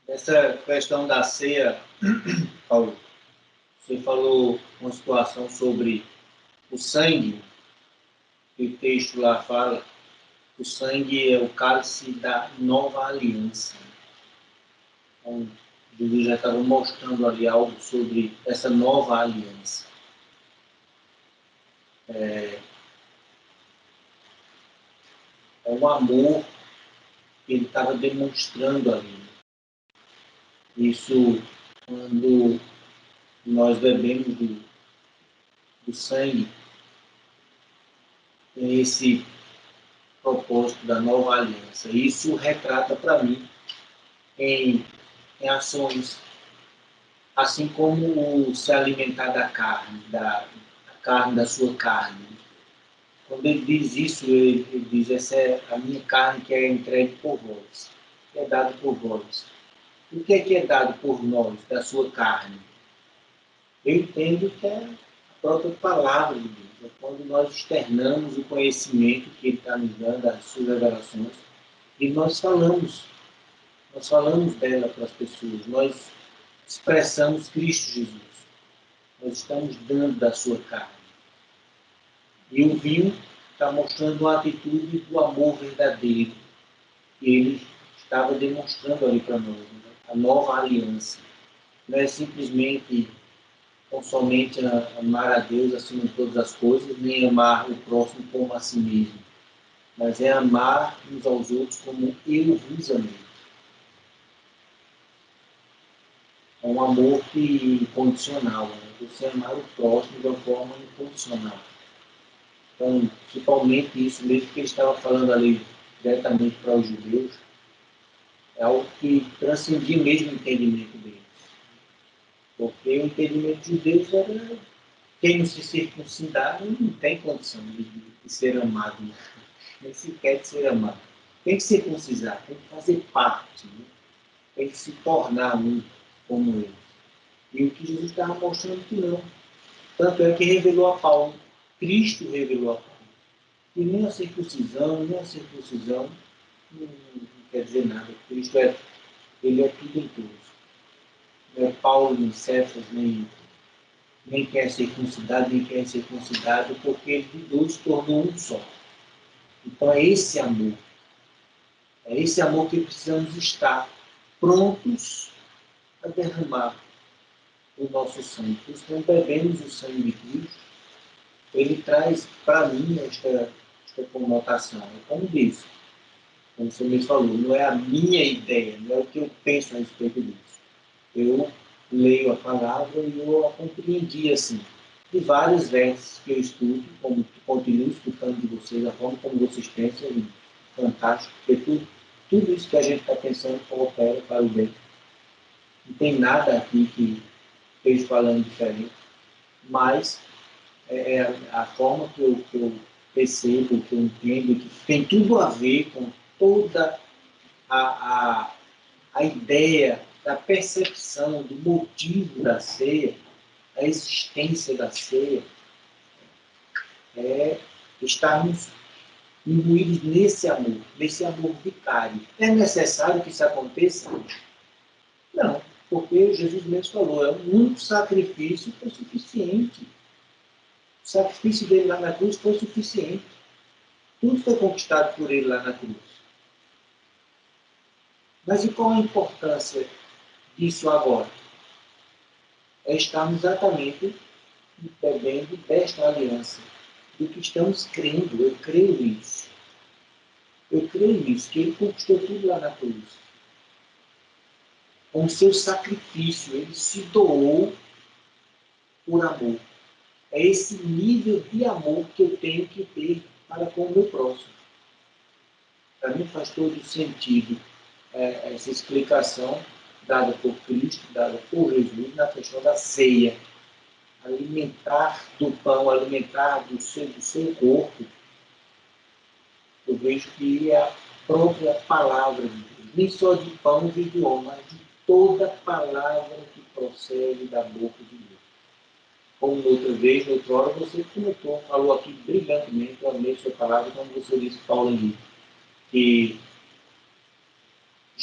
Nessa questão da ceia, Paulo, você falou uma situação sobre o sangue, que o texto lá fala, o sangue é o cálice da nova aliança. Então, Jesus já estava mostrando ali algo sobre essa nova aliança. É um amor que ele estava demonstrando ali. Isso, quando nós bebemos do sangue, tem esse propósito da nova aliança. Isso retrata para mim em ações, assim como se alimentar da carne, da carne da sua carne. Quando ele diz isso, ele diz: essa é a minha carne que é entregue por vós, que é dado por vós. O que é dado por nós, da sua carne? Eu entendo que é a própria palavra de Deus. É quando nós externamos o conhecimento que Ele está nos dando, as suas revelações, e nós falamos dela para as pessoas, nós expressamos Cristo Jesus. Nós estamos dando da sua carne. E o vinho está mostrando uma atitude do amor verdadeiro que ele estava demonstrando ali para nós, né? A nova aliança. Não é simplesmente tão somente amar a Deus acima de todas as coisas, nem amar o próximo como a si mesmo, mas é amar uns aos outros como eu vos amei. É um amor incondicional, né? Você amar o próximo de uma forma incondicional. Então, principalmente isso mesmo que ele estava falando ali diretamente para os judeus, é algo que transcendia mesmo o entendimento deles. Porque o entendimento dos judeus era quem não se circuncidar não tem condição de ser amado, né? Nem sequer de ser amado. Tem que circuncidar, tem que fazer parte, né? Tem que se tornar um como ele. E o que Jesus estava mostrando que não. Tanto é que revelou a Paulo, Cristo revelou a Paulo, que nem a circuncisão não quer dizer nada. Cristo ele é tudo em todos. Não é Paulo, nem Cefas, nem quer circuncidado, nem quer circuncidado, porque ele de dois se tornou um só. Então é esse amor que precisamos estar prontos a derramar o nosso sangue. Por isso, quando bebemos o sangue de Cristo, ele traz para mim esta conotação. É como disse, como você mesmo falou, não é a minha ideia, não é o que eu penso a respeito disso. Eu leio a palavra e eu a compreendi assim. E vários versos que eu estudo, como continuo escutando de vocês, a forma como vocês pensam, é fantástico, porque tudo isso que a gente está pensando coopera para o bem. Não tem nada aqui que esteja falando diferente, mas é a forma que eu percebo, que eu entendo, que tem tudo a ver com toda a ideia da percepção, do motivo da ceia, a existência da ceia, é estarmos imbuídos nesse amor vicário. É necessário que isso aconteça? Não, porque Jesus mesmo falou, é um único sacrifício foi suficiente. O sacrifício dele lá na cruz foi suficiente. Tudo foi conquistado por ele lá na cruz. Mas e qual a importância disso agora? É estarmos exatamente bebendo desta aliança, do que estamos crendo. Eu creio nisso. Eu creio nisso, que ele conquistou tudo lá na cruz. Com o seu sacrifício, ele se doou por amor. É esse nível de amor que eu tenho que ter para com o meu próximo. Para mim faz todo sentido essa explicação dada por Cristo, dada por Jesus na questão da ceia. Alimentar do pão, alimentar do seu corpo, eu vejo que é a própria palavra de Deus. Nem só de pão vive o homem, mas de toda palavra que procede da boca de Deus. Como outra vez, outra hora, você comentou, falou aqui brilhantemente, eu amei sua palavra, quando você disse, Paulo Henrique, que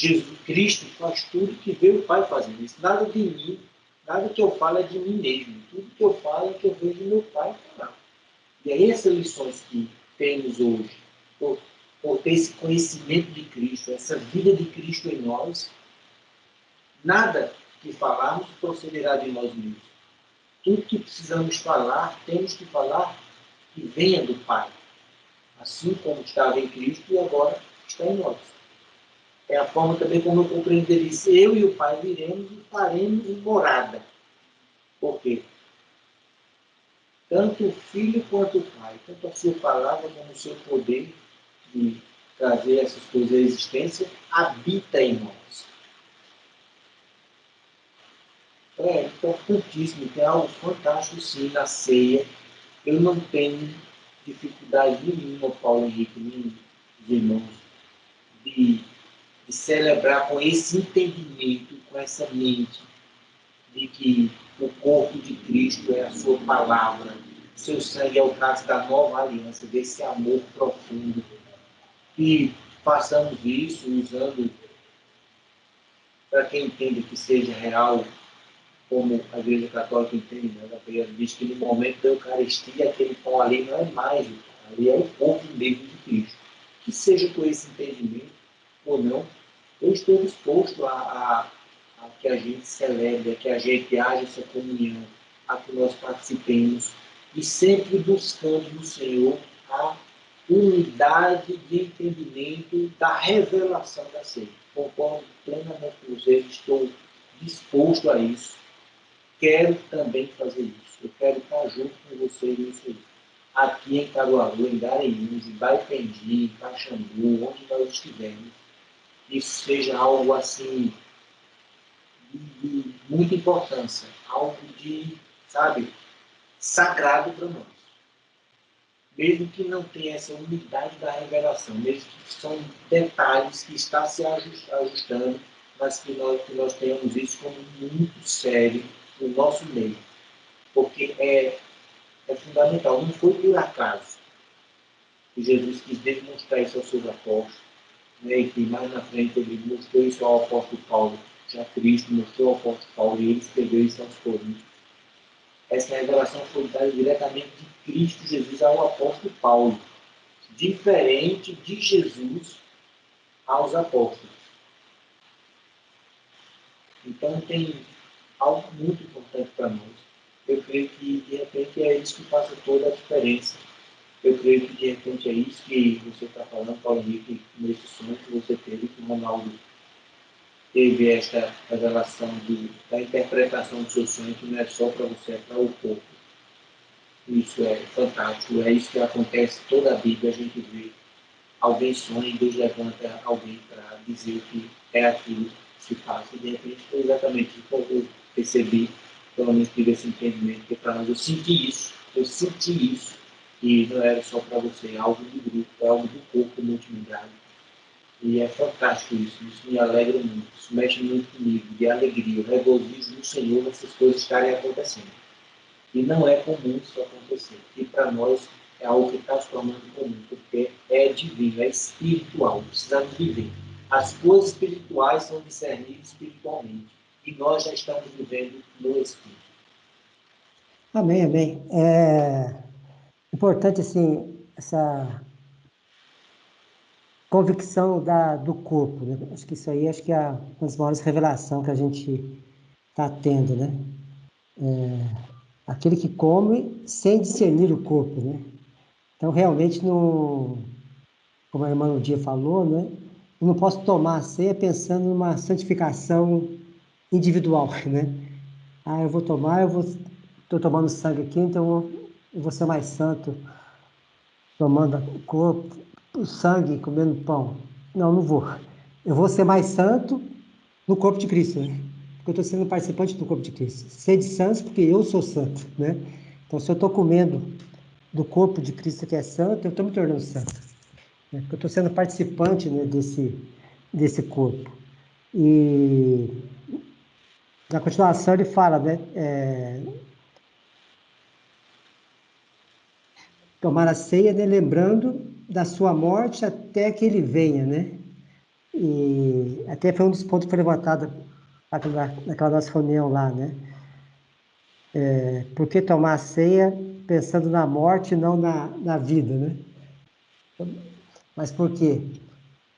Jesus Cristo faz tudo que vê o Pai fazendo. Isso nada de mim, nada que eu falo é de mim mesmo. Tudo que eu falo é que eu vejo meu Pai falar. E aí essas lições que temos hoje, por ter esse conhecimento de Cristo, essa vida de Cristo em nós, nada que falarmos procederá de nós mesmos. Tudo que precisamos falar, temos que falar que venha do Pai. Assim como estava em Cristo e agora está em nós. É a forma também como eu compreendo isso. Eu e o Pai viremos e faremos morada. Por quê? Tanto o Filho quanto o Pai, tanto a sua palavra como o seu poder de trazer essas coisas à existência, habita em nós. É importantíssimo, tem algo fantástico sim na ceia. Eu não tenho dificuldade nenhuma, Paulo Henrique, nem os irmãos, de, de celebrar com esse entendimento, com essa mente, de que o corpo de Cristo é a sua palavra, o seu sangue é o caso da nova aliança, desse amor profundo. E façamos isso usando, para quem entende que seja real, como a Igreja Católica entende, né? Ela diz que no momento da Eucaristia, aquele pão ali não é mais o pão, ali é o corpo mesmo de Cristo. Que seja com esse entendimento ou não, eu estou disposto a que a gente celebre, a que a gente haja essa comunhão, a que nós participemos e sempre buscando no Senhor a unidade de entendimento da revelação da ceia. Concordo plenamente com vocês, estou disposto a isso. Quero também fazer isso. Eu quero estar junto com vocês nisso aí. Aqui em Caruaru, em Garanhuns, em Baipendi, em Caxambu, onde nós estivermos, isso seja algo assim de muita importância, algo de, sabe, sagrado para nós. Mesmo que não tenha essa unidade da revelação, mesmo que são detalhes que está se ajustando, mas que nós tenhamos isso como muito sério no nosso meio. Porque é fundamental, não foi por acaso que Jesus quis demonstrar isso aos seus apóstolos, né, e que mais na frente ele mostrou isso ao apóstolo Paulo, já Cristo mostrou ao apóstolo Paulo e ele escreveu isso aos Coríntios. Essa revelação foi dada diretamente de Cristo Jesus ao apóstolo Paulo, diferente de Jesus aos apóstolos. Então tem algo muito importante para nós. Eu creio que de repente é isso que faz toda a diferença. Eu creio que de repente é isso que você está falando, Paulo Henrique, nesse sonho que você teve, que o Ronaldo teve esta revelação da interpretação do seu sonho, que não é só para você, é para o corpo. Isso é fantástico, é isso que acontece toda a Bíblia, a gente vê alguém sonha e Deus levanta alguém para dizer o que é aquilo que se passa. E de repente foi exatamente isso que eu percebi, pelo menos tive esse entendimento, que para nós eu senti isso, e não era só para você, é algo do grupo, é algo do corpo multimediado. E é fantástico isso me alegra muito, isso mexe muito comigo, de alegria, eu regozijo no Senhor essas coisas estarem acontecendo. E não é comum isso acontecer. E para nós é algo que está se tornando comum, porque é divino, é espiritual, precisamos viver. As coisas espirituais são discernidas espiritualmente. E nós já estamos vivendo no Espírito. Amém, amém. É importante, assim, essa convicção do corpo, né? Acho que isso aí acho que é uma das maiores revelações que a gente está tendo, né? Aquele que come sem discernir o corpo, né? Então, realmente, não, como a irmã Ludia falou, né? Eu não posso tomar a ceia pensando numa santificação individual, né? Ah, eu vou tomar, estou tomando sangue aqui, então eu vou ser mais santo tomando o corpo, o sangue, comendo pão. Não, não vou. Eu vou ser mais santo no corpo de Cristo, né? Porque eu estou sendo participante do corpo de Cristo. Ser de santos porque eu sou santo, né? Então, se eu estou comendo do corpo de Cristo que é santo, eu estou me tornando santo, né? Porque eu estou sendo participante, né, desse corpo. E na continuação ele fala, né? Tomar a ceia, né, lembrando da sua morte até que ele venha, né? E até foi um dos pontos que foi levantado naquela nossa reunião lá, né? Por que tomar a ceia pensando na morte e não na vida, né? Mas por quê?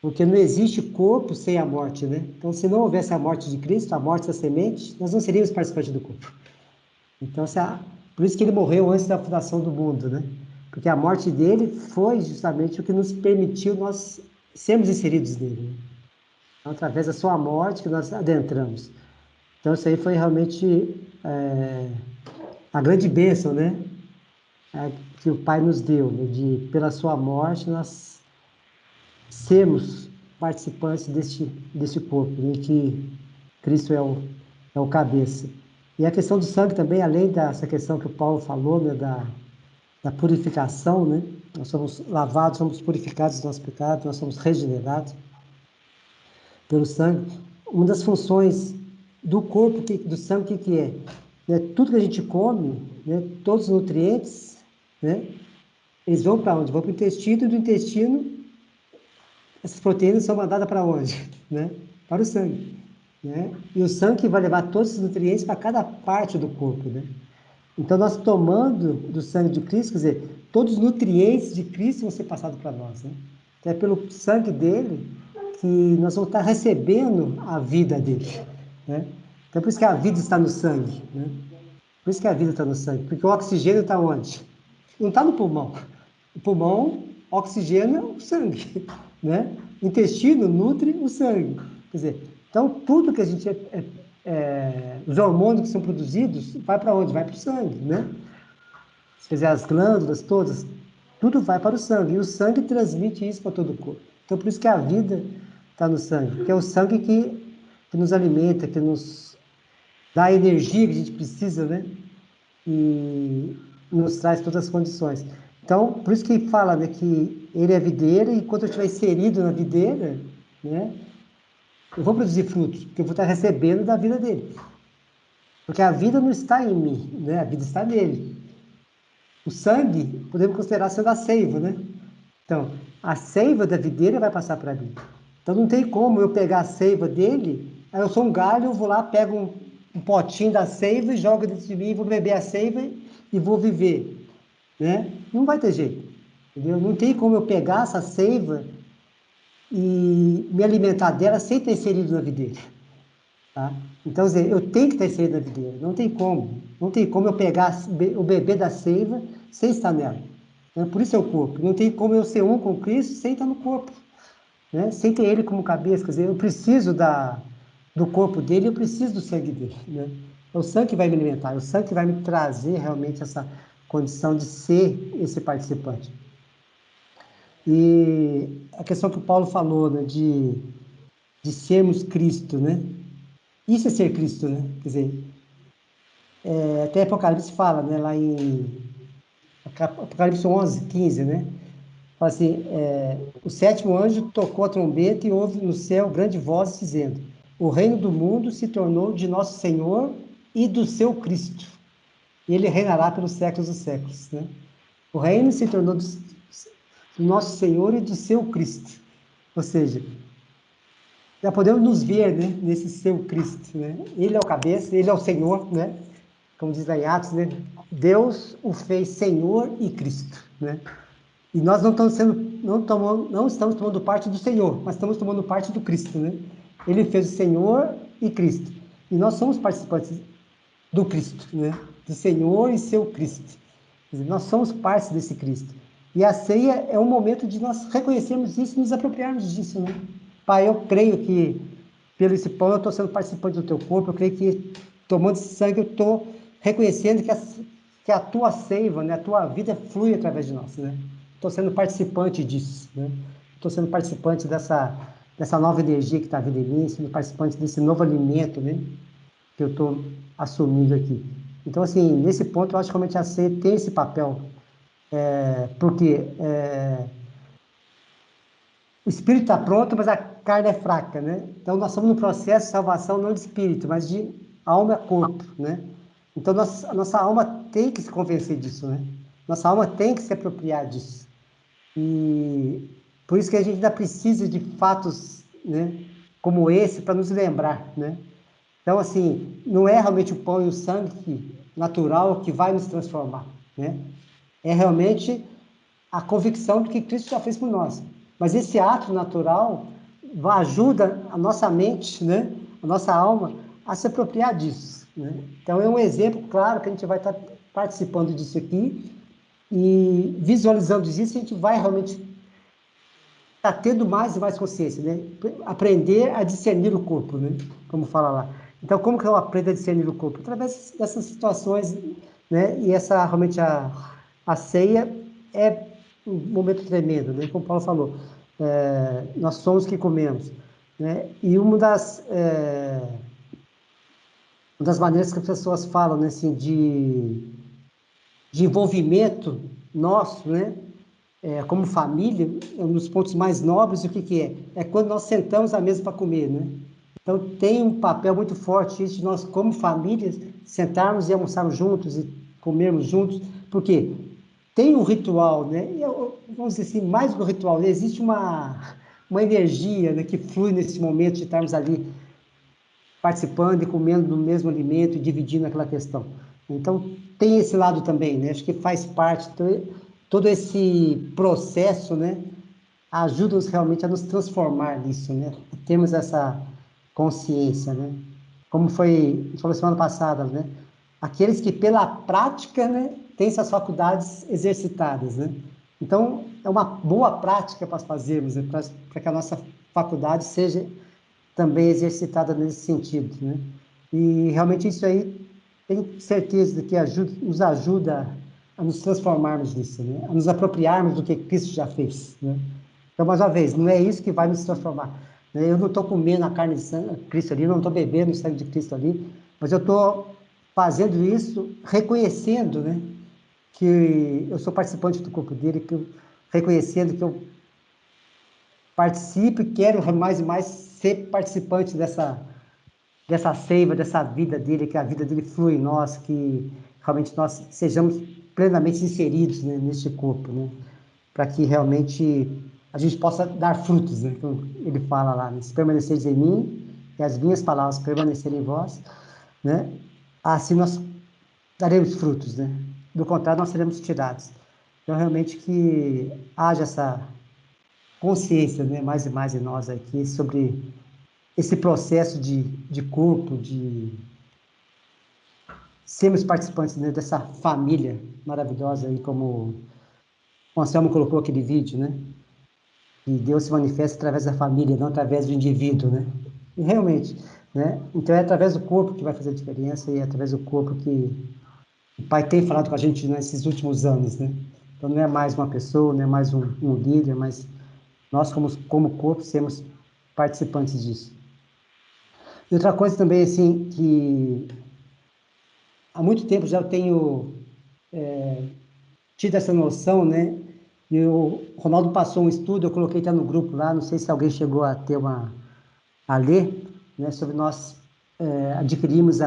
Porque não existe corpo sem a morte, né? Então, se não houvesse a morte de Cristo, a morte da semente, nós não seríamos participantes do corpo. Então, por isso que ele morreu antes da fundação do mundo, né? Porque a morte dele foi justamente o que nos permitiu nós sermos inseridos nele, né? Então, através da sua morte que nós adentramos. Então, isso aí foi realmente a grande bênção, né? Que o Pai nos deu, né? Pela sua morte, nós sermos participantes deste corpo, em que Cristo é o cabeça. E a questão do sangue também, além dessa questão que o Paulo falou, né, da purificação, né? Nós somos lavados, somos purificados dos nossos pecados, nós somos regenerados pelo sangue. Uma das funções do corpo, do sangue, o que é? Né, tudo que a gente come, né, todos os nutrientes, né, eles vão para onde? Vão para o intestino, e do intestino essas proteínas são mandadas para onde? Né? Para o sangue. Né? E o sangue vai levar todos os nutrientes para cada parte do corpo. Né? Então, nós tomando do sangue de Cristo, quer dizer, todos os nutrientes de Cristo vão ser passados para nós. Né? Então, é pelo sangue dele que nós vamos estar recebendo a vida dele. Né? Então, por isso que a vida está no sangue. Né? Por isso que a vida está no sangue. Porque o oxigênio está onde? Não está no pulmão. O pulmão oxigena o sangue, né? O intestino nutre o sangue. Quer dizer, então tudo que a gente os hormônios que são produzidos vai para onde? Vai para o sangue, né? Quer dizer, as glândulas todas, tudo vai para o sangue. E o sangue transmite isso para todo o corpo. Então por isso que a vida está no sangue, que é o sangue que nos alimenta, que nos dá a energia que a gente precisa, né? E nos traz todas as condições. Então, por isso que fala, né, que ele é videira e quando eu estiver inserido na videira, né, eu vou produzir frutos, porque eu vou estar recebendo da vida dele. Porque a vida não está em mim, né, a vida está nele. O sangue, podemos considerar sendo a seiva, né? Então, a seiva da videira vai passar para mim. Então, não tem como eu pegar a seiva dele, aí eu sou um galho, eu vou lá, pego um potinho da seiva e jogo dentro de mim, vou beber a seiva e vou viver, né? Não vai ter jeito, entendeu? Não tem como eu pegar essa seiva e me alimentar dela sem ter inserido na videira, tá? Então, quer dizer, eu tenho que estar inserido na videira, não tem como. Não tem como eu pegar o bebê da seiva sem estar nela. Né? Por isso é o corpo. Não tem como eu ser um com Cristo sem estar no corpo, né? Sem ter ele como cabeça. Quer dizer, eu preciso do corpo dele, eu preciso do sangue dele, né? É o sangue que vai me alimentar, é o sangue que vai me trazer realmente essa condição de ser esse participante. E a questão que o Paulo falou, né, de sermos Cristo, né? Isso é ser Cristo, né? Quer dizer, até Apocalipse fala, né, lá em Apocalipse 11, 15, né? Fala assim, o sétimo anjo tocou a trombeta e houve no céu grande voz dizendo: o reino do mundo se tornou de nosso Senhor e do seu Cristo. E ele reinará pelos séculos dos séculos, né? O reino se tornou do nosso Senhor e do seu Cristo. Ou seja, já podemos nos ver, né, nesse seu Cristo, né? Ele é o cabeça, ele é o Senhor, né? Como diz lá em Atos, né? Deus o fez Senhor e Cristo, né? E nós não estamos tomando parte do Senhor, mas estamos tomando parte do Cristo, né? Ele fez o Senhor e Cristo. E nós somos participantes do Cristo, né? Do Senhor e seu Cristo. Quer dizer, nós somos parte desse Cristo. E a ceia é um momento de nós reconhecermos isso e nos apropriarmos disso, né? Pai, eu creio que pelo esse pão eu estou sendo participante do teu corpo, eu creio que tomando esse sangue eu estou reconhecendo que a tua seiva, né, a tua vida flui através de nós, né? Estou sendo participante disso, né? Estou sendo participante dessa nova energia que está vindo em mim, sendo participante desse novo alimento, né, que eu estou assumindo aqui. Então, assim, nesse ponto eu acho que realmente a ceia tem esse papel, porque o espírito está pronto, mas a carne é fraca, né? Então nós estamos no processo de salvação não de espírito, mas de alma e corpo, né? Então a nossa alma tem que se convencer disso, né? Nossa alma tem que se apropriar disso. E por isso que a gente ainda precisa de fatos né, como esse para nos lembrar, né? Então, assim, não é realmente o pão e o sangue natural que vai nos transformar, né? É realmente a convicção do que Cristo já fez por nós. Mas esse ato natural ajuda a nossa mente, né, a nossa alma, a se apropriar disso, né? Então, é um exemplo claro que a gente vai estar participando disso aqui e visualizando isso, a gente vai realmente estar tendo mais e mais consciência, né? Aprender a discernir o corpo, né? Como fala lá. Então, como que eu aprendo a discernir o corpo? Através dessas situações, né? E essa, realmente, a ceia é um momento tremendo, né? Como Paulo falou, nós somos o que comemos, né? E uma das maneiras que as pessoas falam, né, assim, de envolvimento nosso, né? Como família, é um dos pontos mais nobres, o que que é? É quando nós sentamos à mesa para comer, né? Então, tem um papel muito forte isso de nós, como famílias, sentarmos e almoçarmos juntos e comermos juntos, porque tem um ritual, né? Vamos dizer assim, mais do que um ritual, né? Existe uma energia, né, que flui nesse momento de estarmos ali participando e comendo do mesmo alimento e dividindo aquela questão. Então, tem esse lado também, né? Acho que faz parte, todo esse processo, né? Ajuda-nos realmente a nos transformar nisso, né? Temos essa consciência, né? Como foi, falou semana passada, né? Aqueles que pela prática, né, têm suas faculdades exercitadas, né? Então, é uma boa prática para fazermos, né? Para que a nossa faculdade seja também exercitada nesse sentido, né? E realmente isso aí tenho certeza de que nos ajuda a nos transformarmos nisso, né? A nos apropriarmos do que Cristo já fez, né? Então, mais uma vez, não é isso que vai nos transformar, né? Eu não estou comendo a carne de Cristo ali, não estou bebendo o sangue de Cristo ali, mas eu estou fazendo isso reconhecendo, né, que eu sou participante do corpo dele, reconhecendo que eu participo e quero mais e mais ser participante dessa seiva, dessa vida dele, que a vida dele flui em nós, que realmente nós sejamos plenamente inseridos, né, neste corpo, né, para que realmente a gente possa dar frutos, né, como ele fala lá, né, se permaneceres em mim e as minhas palavras permanecerem em vós, né, assim nós daremos frutos, né, do contrário nós seremos tirados. Então, realmente que haja essa consciência, né, mais e mais em nós aqui sobre esse processo de corpo, de sermos participantes, né, dessa família maravilhosa aí, como o Anselmo colocou aquele vídeo, né? Que Deus se manifesta através da família, não através do indivíduo, né? E realmente, né? Então é através do corpo que vai fazer a diferença e é através do corpo que o Pai tem falado com a gente nesses últimos anos, né? Então não é mais uma pessoa, não é mais um líder, mas nós como corpo sermos participantes disso. E outra coisa também, assim, que há muito tempo já eu tenho tido essa noção, né? E o Ronaldo passou um estudo, eu coloquei até no grupo lá, não sei se alguém chegou a ter a ler, né? Sobre nós adquirirmos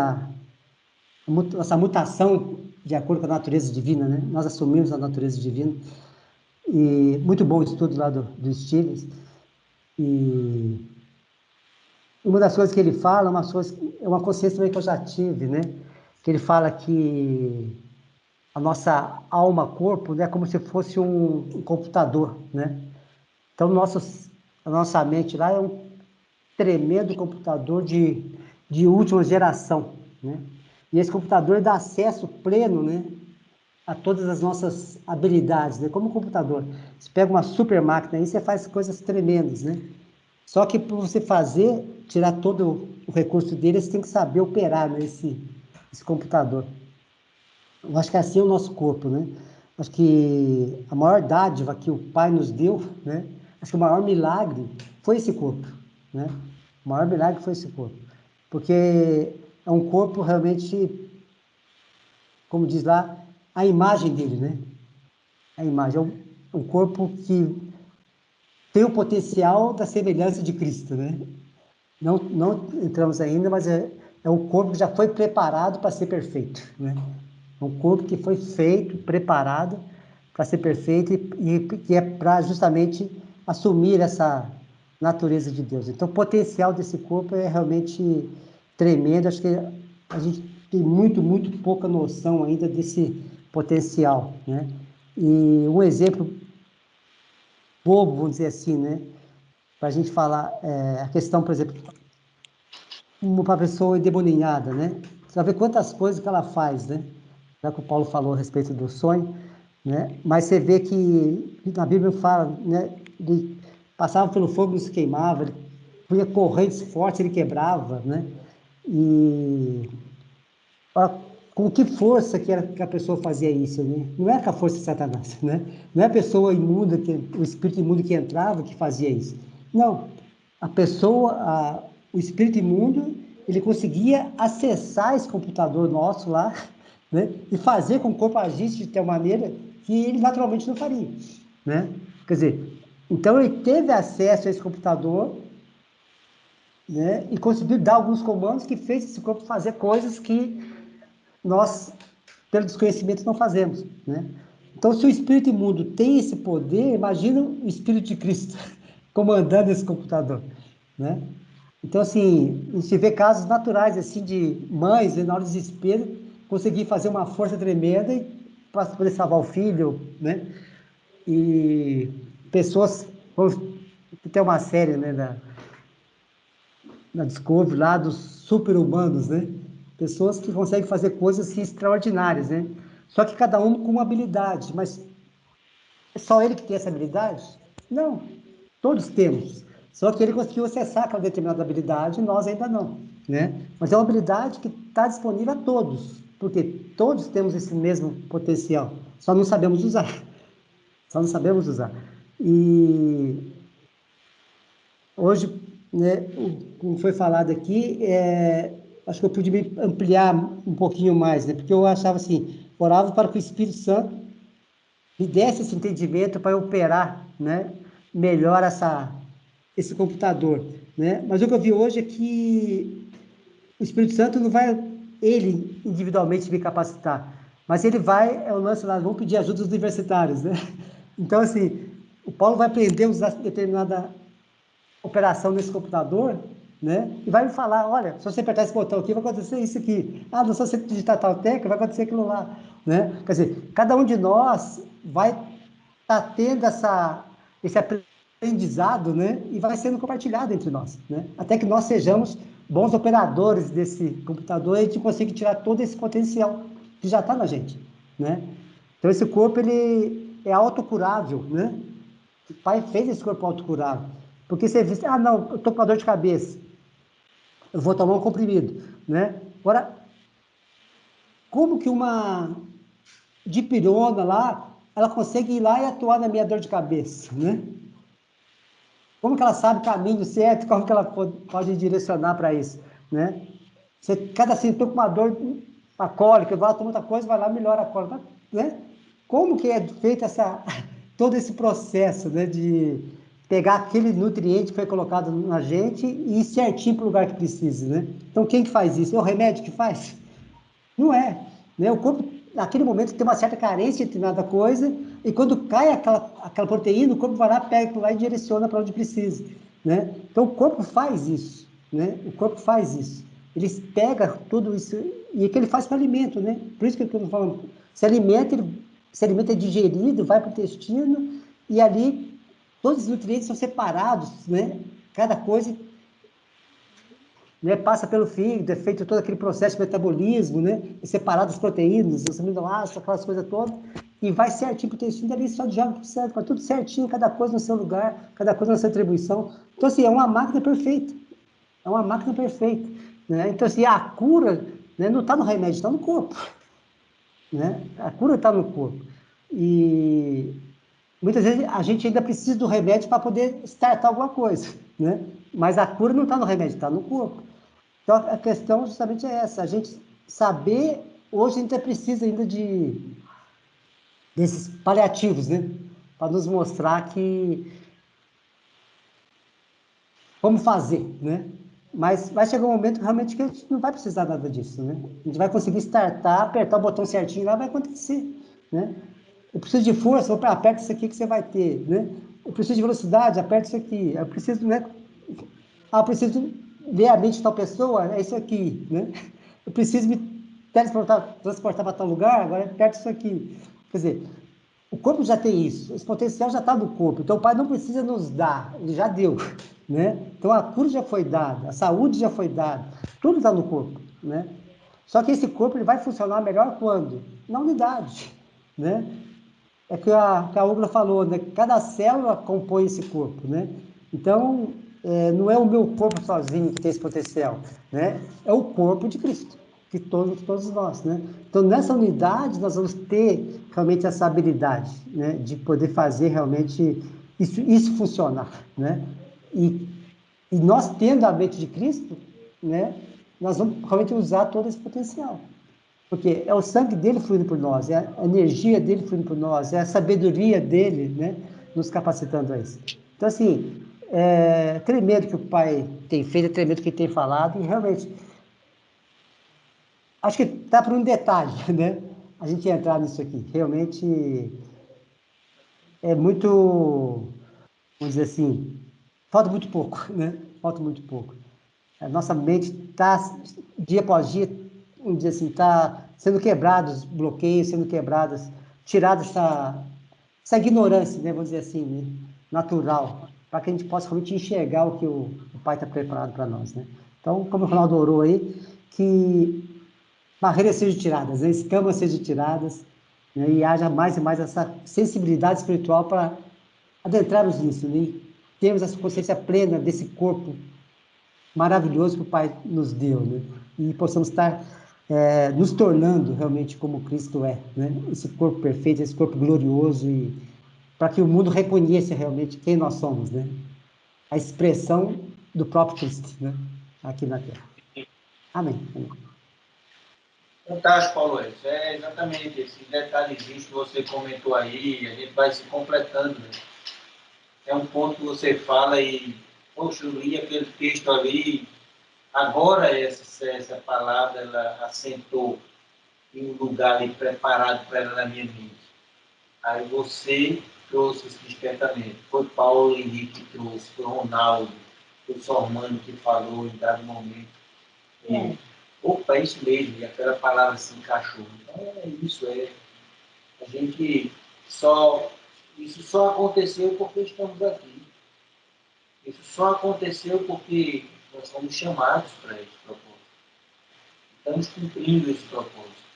essa mutação de acordo com a natureza divina, né? Nós assumimos a natureza divina. E muito bom o estudo lá do Stiglitz. E uma das coisas que ele fala, é uma consciência também que eu já tive, né? Que ele fala que a nossa alma, corpo, né, é como se fosse um computador, né? Então, a nossa mente lá é um tremendo computador de última geração, né? E esse computador dá acesso pleno, né, a todas as nossas habilidades, né? Como um computador. Você pega uma super máquina aí, você faz coisas tremendas, né? Só que para você tirar todo o recurso dele, você tem que saber operar, né, esse computador. Eu acho que assim é o nosso corpo, né? Acho que a maior dádiva que o Pai nos deu, né? Acho que o maior milagre foi esse corpo, né? O maior milagre foi esse corpo. Porque é um corpo realmente, como diz lá, a imagem dele, né? A imagem. É um corpo que tem o potencial da semelhança de Cristo, né? Não entramos ainda, mas é um corpo que já foi preparado para ser perfeito, né? É um corpo que foi feito, preparado para ser perfeito e que é para justamente assumir natureza de Deus. Então, o potencial desse corpo é realmente tremendo. Acho que a gente tem muito pouca noção ainda desse potencial, né? E um exemplo bobo, vamos dizer assim, né? Para a gente falar, a questão, por exemplo, uma pessoa endemoniada, né? Você vai ver quantas coisas que ela faz, né? Já que o Paulo falou a respeito do sonho, né? Mas você vê que na Bíblia fala, né? Ele passava pelo fogo, não se queimava, ele punha correntes fortes, ele quebrava, né? E com que força que a pessoa fazia isso, né? Não é com a força de Satanás, né? Não é a pessoa imunda, o espírito imundo que entrava que fazia isso. Não, a pessoa, o espírito imundo, ele conseguia acessar esse computador nosso lá, né? E fazer com que o corpo agisse de tal maneira que ele naturalmente não faria, né? Quer dizer, então ele teve acesso a esse computador, né? E conseguiu dar alguns comandos que fez esse corpo fazer coisas que nós, pelo desconhecimento, não fazemos, né? Então, se o espírito imundo tem esse poder, imagina o espírito de Cristo comandando esse computador, né? Então, assim, a gente vê casos naturais, assim, de mães, né, na hora do desespero, conseguir fazer uma força tremenda para poder salvar o filho, né? E pessoas, vamos ter uma série, né, na Discovery lá dos super-humanos, né? Pessoas que conseguem fazer coisas assim, extraordinárias, né? Só que cada um com uma habilidade, mas é só ele que tem essa habilidade? Não, todos temos. Só que ele conseguiu acessar aquela determinada habilidade e nós ainda não, né? Mas é uma habilidade que está disponível a todos, porque todos temos esse mesmo potencial, só não sabemos usar, só não sabemos usar. E hoje, né, como foi falado aqui, acho que eu pude me ampliar um pouquinho mais, né? Porque eu achava assim, orava para que o Espírito Santo me desse esse entendimento para eu operar, né, melhor esse computador, né? Mas o que eu vi hoje é que o Espírito Santo não vai, ele individualmente me capacitar, mas ele vai, é o lance lá, vamos pedir ajuda dos universitários, né? Então, assim, o Paulo vai aprender a usar determinada operação nesse computador, né? E vai me falar, olha, se você apertar esse botão aqui, vai acontecer isso aqui. Ah, se você digitar tal tecla, vai acontecer aquilo lá, né? Quer dizer, cada um de nós vai estar tendo esse aprendizado, né? E vai sendo compartilhado entre nós, né? Até que nós sejamos bons operadores desse computador e a gente consiga tirar todo esse potencial que já está na gente, né? Então, esse corpo, ele é autocurável, né? O pai fez esse corpo autocurável. Porque você diz, ah, não, eu estou com uma dor de cabeça, eu vou tomar um comprimido, né? Agora, como que uma dipirona lá, ela consegue ir lá e atuar na minha dor de cabeça, né? Como que ela sabe o caminho certo, como que ela pode direcionar para isso, né? Você, cada sintoma com uma dor, uma cólica, vai lá, toma outra coisa, vai lá, melhora a cólica, né? Como que é feito todo esse processo, né, de pegar aquele nutriente que foi colocado na gente e ir certinho para o lugar que precisa, né? Então, quem que faz isso? É o remédio que faz? Não é, né? O corpo, naquele momento, tem uma certa carência de determinada coisa, e quando cai aquela proteína, o corpo vai lá, pega aquilo lá e direciona para onde precisa, né? Então, o corpo faz isso, né? O corpo faz isso. Ele pega tudo isso, e é que ele faz com alimento, né? Por isso que eu estou falando, se alimento é digerido, vai para o intestino, e ali todos os nutrientes são separados, né? Cada coisa, né, passa pelo fígado, é feito todo aquele processo de metabolismo, né, é separado as proteínas, os aminoácidos, aquelas coisas todas, e vai certinho para o intestino, dali só joga tudo certo, vai tudo certinho, cada coisa no seu lugar, cada coisa na sua atribuição. Então, assim, é uma máquina perfeita, é uma máquina perfeita, né? Então, assim, a cura, né, não está no remédio, está no corpo, né? A cura está no corpo. E muitas vezes a gente ainda precisa do remédio para poder startar alguma coisa, né? Mas a cura não está no remédio, está no corpo. Então, a questão justamente é essa, a gente saber, hoje a gente precisa ainda desses paliativos, né? Para nos mostrar que como fazer, né? Mas vai chegar um momento realmente que a gente não vai precisar nada disso, né? A gente vai conseguir startar, apertar o botão certinho lá, vai acontecer, né? Eu preciso de força, aperta isso aqui que você vai ter, né? eu preciso de velocidade, aperta isso aqui. Eu preciso, né? Eu preciso ver a mente de tal pessoa, é isso aqui, né? Eu preciso me transportar para tal lugar, agora aperta isso aqui. Quer dizer, o corpo já tem isso, esse potencial já está no corpo, então o Pai não precisa nos dar, ele já deu, né? Então a cura já foi dada, a saúde já foi dada, tudo está no corpo, né? Só que esse corpo ele vai funcionar melhor quando? Na unidade, né? É que a Ugla falou, né? Cada célula compõe esse corpo, né? Então, não é o meu corpo sozinho que tem esse potencial, né? É o corpo de Cristo, que todos nós, né? Então, nessa unidade, nós vamos ter realmente essa habilidade, né? De poder fazer realmente isso funcionar, né? E, e nós tendo a mente de Cristo, né? Nós vamos realmente usar todo esse potencial. Porque é o sangue dele fluindo por nós, é a energia dele fluindo por nós, é a sabedoria dele, né, nos capacitando a isso. Então, assim, é tremendo que o pai tem feito, é tremendo que ele tem falado, e realmente, acho que está por um detalhe, né, a gente entrar nisso aqui. Realmente é muito, vamos dizer assim, falta muito pouco, né, falta muito pouco. A nossa mente está, dia após dia, vamos dizer assim, está sendo quebrados bloqueios, sendo quebradas, tirada essa ignorância, né, vamos dizer assim, né, natural, para que a gente possa realmente enxergar o que o Pai está preparado para nós, né? Então, como o Ronaldo orou aí, que barreiras sejam tiradas, né, escamas sejam tiradas, né, e haja mais e mais essa sensibilidade espiritual para adentrarmos nisso, né, e termos essa consciência plena desse corpo maravilhoso que o Pai nos deu, né? E possamos estar nos tornando realmente como Cristo é, né? Esse corpo perfeito, esse corpo glorioso e para que o mundo reconheça realmente quem nós somos, né? A expressão do próprio Cristo, né? Aqui na Terra. Amém. Amém. Fantástico, Paulo. É exatamente esse detalhezinho que você comentou aí, a gente vai se completando, né? É um ponto que você fala e, poxa, eu li aquele texto ali, agora essa palavra ela assentou em um lugar ali preparado para ela na minha mente. Aí você trouxe esse despertamento. Foi Paulo Henrique que trouxe, foi Ronaldo, foi o Sormano que falou em dado momento. E, opa, é isso mesmo, e aquela palavra se encaixou. Então é isso, a gente só, isso só aconteceu porque estamos aqui. Isso só aconteceu porque nós fomos chamados para esse propósito. Estamos cumprindo esse propósito.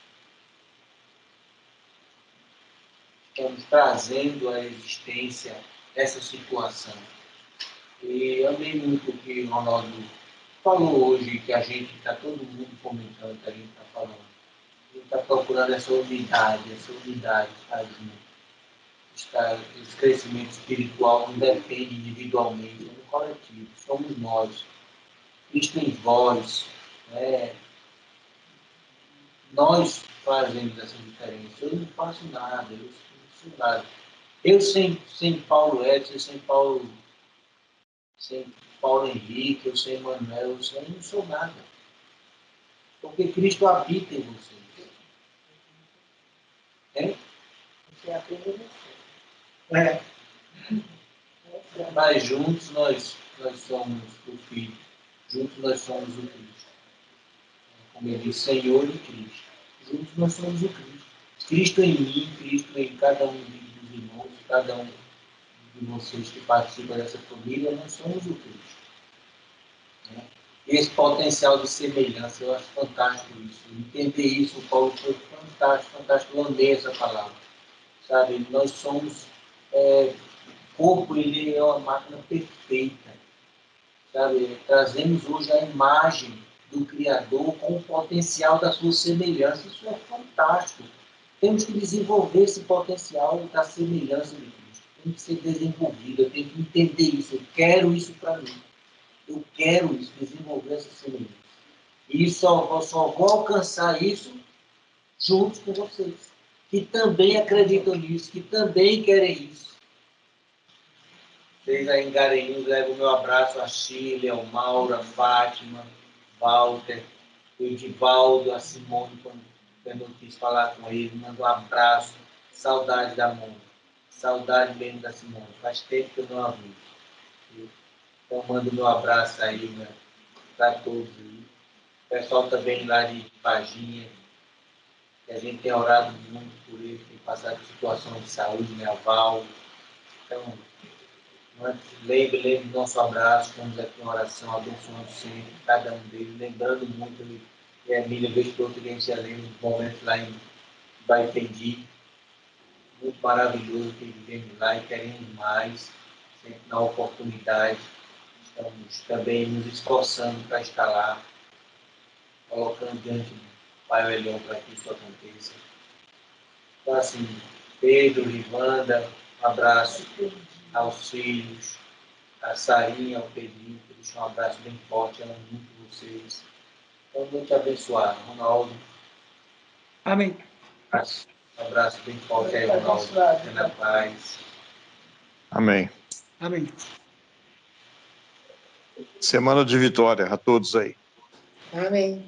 Estamos trazendo à existência essa situação. E amei muito o que o Ronaldo falou hoje, que a gente está todo mundo comentando, que a gente está falando. A gente está procurando essa unidade está junto. Esse crescimento espiritual não depende individualmente, é no coletivo, somos nós. Cristo em vós, né? Nós fazemos essa diferença. Eu não faço nada, eu não sou nada. Eu sem Paulo Edson, sem Paulo Henrique, eu sem Manuel, eu não sou nada. Porque Cristo habita em vocês. É? Você habita em você. Mas juntos nós somos o Filho. Juntos nós somos o Cristo. Como ele diz, Senhor e Cristo. Juntos nós somos o Cristo. Cristo em mim, Cristo em cada um dos irmãos, cada um de vocês que participam dessa família, nós somos o Cristo. Né? E esse potencial de semelhança, eu acho fantástico isso. Entender isso, o Paulo foi fantástico, fantástico. Eu amei essa palavra. Sabe? Nós somos, o corpo, ele é uma máquina perfeita. Sabe? Trazemos hoje a imagem do Criador com o potencial da sua semelhança. Isso é fantástico. Temos que desenvolver esse potencial da semelhança de Cristo. Tem que ser desenvolvido, eu tenho que entender isso. Eu quero isso para mim. Eu quero isso, desenvolver essa semelhança. E só vou alcançar isso juntos com vocês, que também acreditam nisso, que também querem isso. Vocês aí em Garanhuns levam o meu abraço a Chile, ao Mauro, a Fátima, Walter, o Edivaldo, a Simone, quando eu não quis falar com ele, mando um abraço, saudade da mão. Saudade mesmo da Simone. Faz tempo que eu não a vi. Então, mando meu abraço aí, né, para todos aí. O pessoal também lá de Varginha, que a gente tem orado muito por ele, tem passado por situações de saúde, né, Val. Então, lembre do nosso abraço, estamos aqui em oração, abençoando sempre, cada um deles, lembrando muito, e a Emília, vez por outra, que a gente já lembra dos momentos lá em Baipendi, muito maravilhoso que vivemos lá e queremos mais, sempre na oportunidade. Estamos também nos esforçando para estar lá, colocando diante do Pai Elion para que isso aconteça. Então, assim, Pedro, Livanda, um abraço aos filhos, a Sarinha, ao Pedrinho, que deixa um abraço bem forte, amo muito vocês. Então, muito abençoado. Ronaldo, Amém. um abraço bem forte aí, Ronaldo. Fica na paz. Amém. Amém. Semana de vitória a todos aí. Amém.